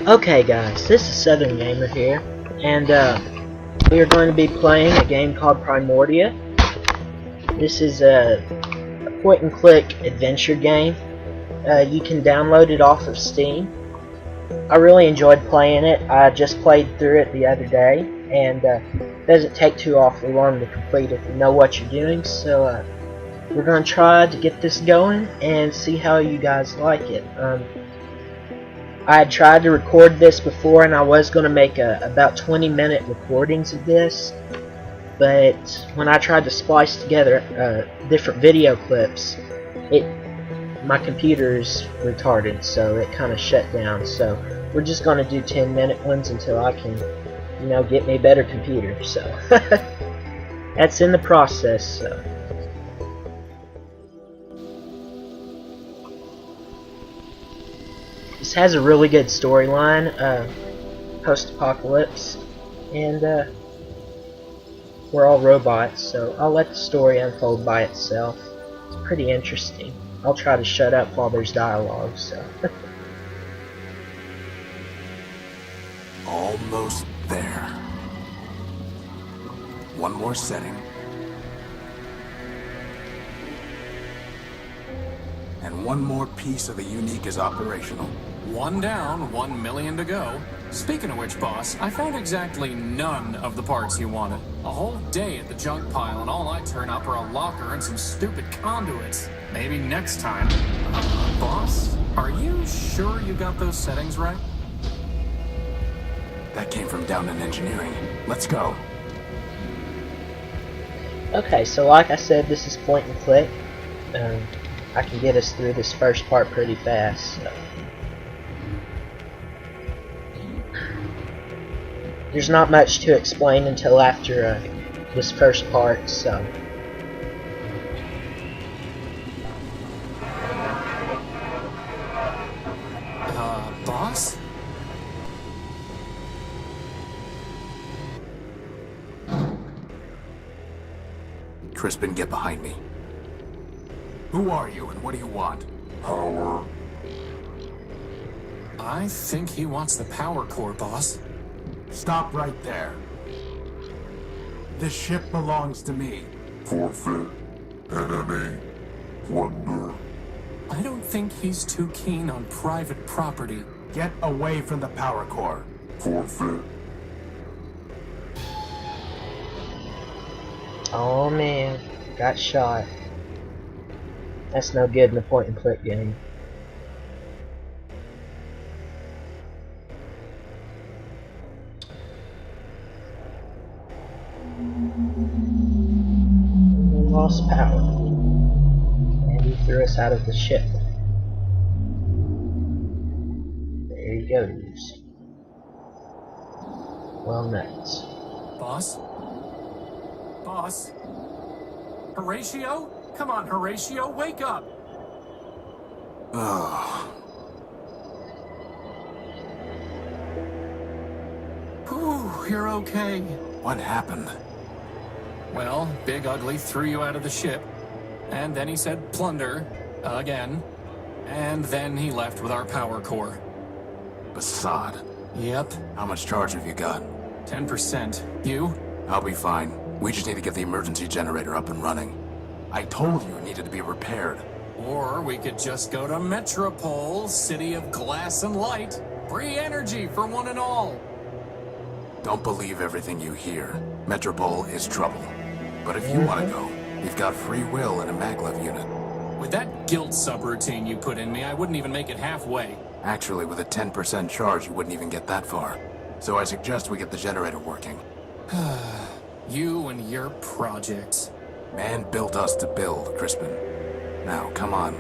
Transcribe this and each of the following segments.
Okay guys, this is Southern Gamer here, and we are going to be playing a game called Primordia. This is a point-and-click adventure game. You can download it off of Steam. I really enjoyed playing it. I just played through it the other day, and it doesn't take too awfully long to complete if you know what you're doing, so we're going to try to get this going and see how you guys like it. I had tried to record this before, and I was going to make about 20-minute recordings of this, but when I tried to splice together different video clips, my computer's retarded, so it kind of shut down. So we're just going to do 10-minute ones until I can, get me a better computer. So that's in the process. So. This has a really good storyline, post-apocalypse, and we're all robots, so I'll let the story unfold by itself. It's pretty interesting. I'll try to shut up while there's dialogue, so. Almost there. One more setting. And one more piece of the unique is operational. One down, 1 million to go. Speaking of which, boss, I found exactly none of the parts you wanted. A whole day at the junk pile, and all I turn up are a locker and some stupid conduits. Maybe next time. Boss, are you sure you got those settings right? That came from down in engineering. Let's go. Okay, so like I said, this is point and click. I can get us through this first part pretty fast. So. There's not much to explain until after this first part, so. Boss? Crispin, get behind me. Who are you and what do you want? Power. I think he wants the power core, boss. Stop right there. This ship belongs to me. Forfeit. Enemy. Plunder. I don't think he's too keen on private property. Get away from the power core. Forfeit. Oh man, got shot. That's no good in a point and click game. Lost power, and he threw us out of the ship. There he goes. Well, nuts. Boss? Boss? Horatio? Come on, Horatio, wake up! Ugh. Whew, you're okay. What happened? Well, Big Ugly threw you out of the ship, and then he said plunder, again, and then he left with our power core. Assad. Yep. How much charge have you got? 10%. You? I'll be fine. We just need to get the emergency generator up and running. I told you it needed to be repaired. Or we could just go to Metropole, city of glass and light. Free energy for one and all. Don't believe everything you hear. Metropole is trouble. But if you want to go, you've got free will in a maglev unit. With that guilt subroutine you put in me, I wouldn't even make it halfway. Actually, with a 10% charge, you wouldn't even get that far. So I suggest we get the generator working. You and your projects. Man built us to build, Crispin. Now, come on.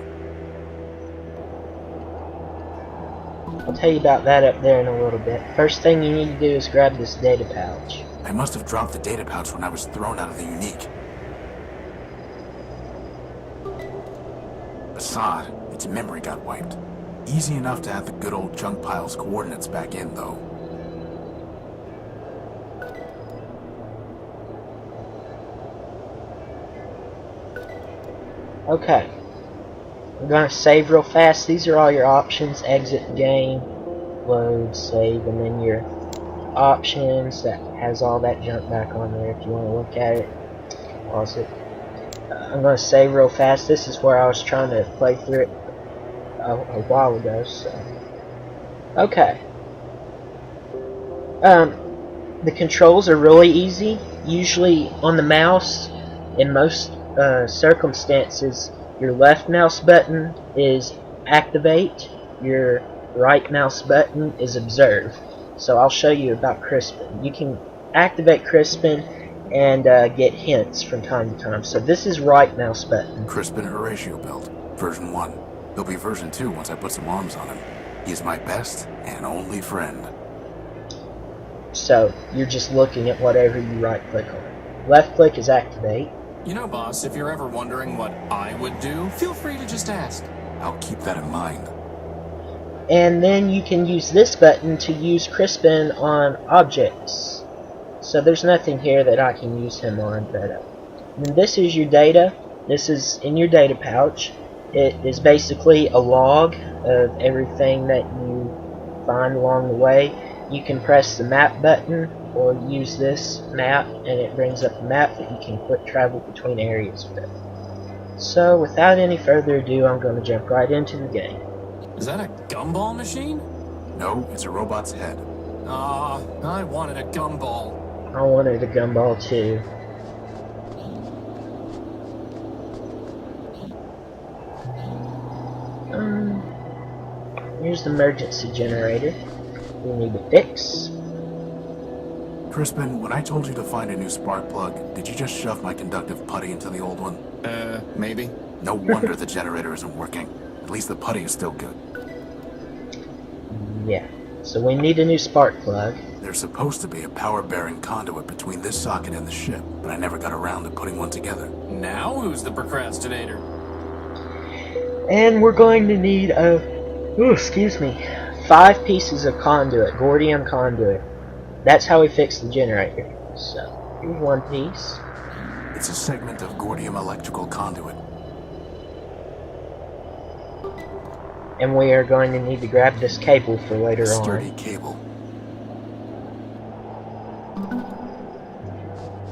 I'll tell you about that up there in a little bit. First thing you need to do is grab this data pouch. I must have dropped the data pouch when I was thrown out of the unique. Assad, its memory got wiped. Easy enough to add the good old junk pile's coordinates back in, though. Okay. We're going to save real fast. These are all your options. Exit the game. load, save, and then your options that has all that junk back on there if you want to look at it. Pause it. I'm going to save real fast. This is where I was trying to play through it a while ago. So, okay. The controls are really easy. Usually on the mouse, in most circumstances, your left mouse button is activate, your right mouse button is observe. So I'll show you about Crispin. You can activate Crispin and get hints from time to time. So this is right mouse button. Crispin Horatio build, version 1. There'll be version 2 once I put some arms on him. He's my best and only friend. So you're just looking at whatever you right click on. Left click is activate. You know, boss, if you're ever wondering what I would do, feel free to just ask. I'll keep that in mind. And then you can use this button to use Crispin on objects. So there's nothing here that I can use him on, but and this is your data. This is in your data pouch. It is basically a log of everything that you find along the way. You can press the map button or use this map, and it brings up a map that you can quick travel between areas with. So without any further ado, I'm going to jump right into the game. Is that a gumball machine? No, it's a robot's head. Ah, I wanted a gumball. I wanted a gumball too. Here's the emergency generator we need to fix. Crispin, when I told you to find a new spark plug, did you just shove my conductive putty into the old one? Maybe. No wonder the generator isn't working. At least the putty is still good. Yeah, so we need a new spark plug. There's supposed to be a power-bearing conduit between this socket and the ship, but I never got around to putting one together. Now who's the procrastinator? And we're going to need 5 pieces of conduit, Gordium conduit. That's how we fix the generator. So, here's one piece. It's a segment of Gordium electrical conduit. And we are going to need to grab this cable for later Sturdy on. cable.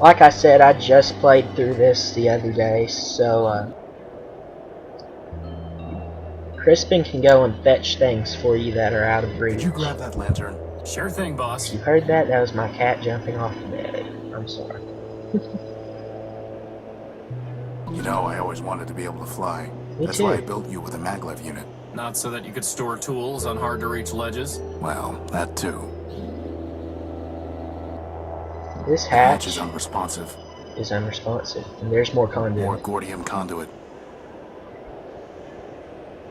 Like I said, I just played through this the other day, so Crispin can go and fetch things for you that are out of reach. Did you grab that lantern? Sure thing, boss. You heard that? That was my cat jumping off the bed. I'm sorry. You know, I always wanted to be able to fly. Me That's too. why I built you with a maglev unit. Not so that you could store tools on hard-to-reach ledges? Well, that too. This The hatch hatch is unresponsive. is unresponsive. And there's more conduit. More Gordium conduit.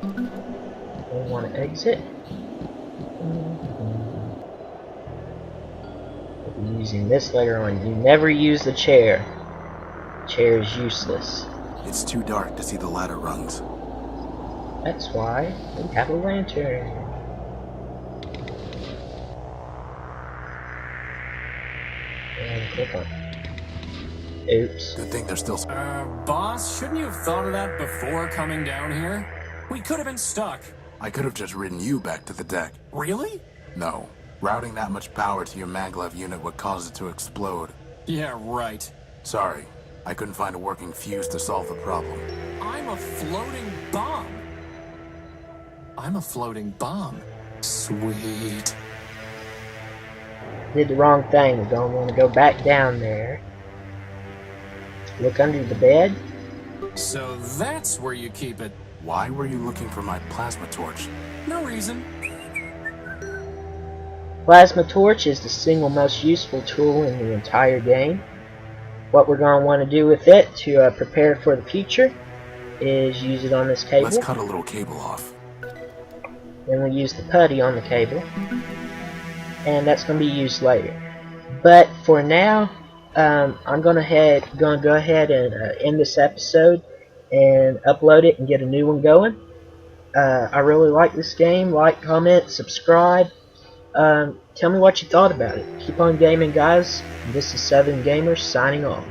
We want to exit. We'll be using this later on. You never use the chair. The chair is useless. It's too dark to see the ladder rungs. That's why we have a lantern. And click on. Oops. Good thing there's still Boss, shouldn't you have thought of that before coming down here? We could have been stuck. I could have just ridden you back to the deck. Really? No. Routing that much power to your maglev unit would cause it to explode. Yeah, right. Sorry. I couldn't find a working fuse to solve the problem. I'm a floating bomb. I'm a floating bomb. Sweet. Did the wrong thing. We're going to want to go back down there. Look under the bed. So that's where you keep it. Why were you looking for my plasma torch? No reason. Plasma torch is the single most useful tool in the entire game. What we're going to want to do with it to prepare for the future is use it on this cable. Let's cut a little cable off. Then we use the putty on the cable. And that's going to be used later. But for now, I'm going to go ahead and end this episode and upload it and get a new one going. I really like this game. Like, comment, subscribe. Tell me what you thought about it. Keep on gaming, guys. This is Southern Gamers signing off.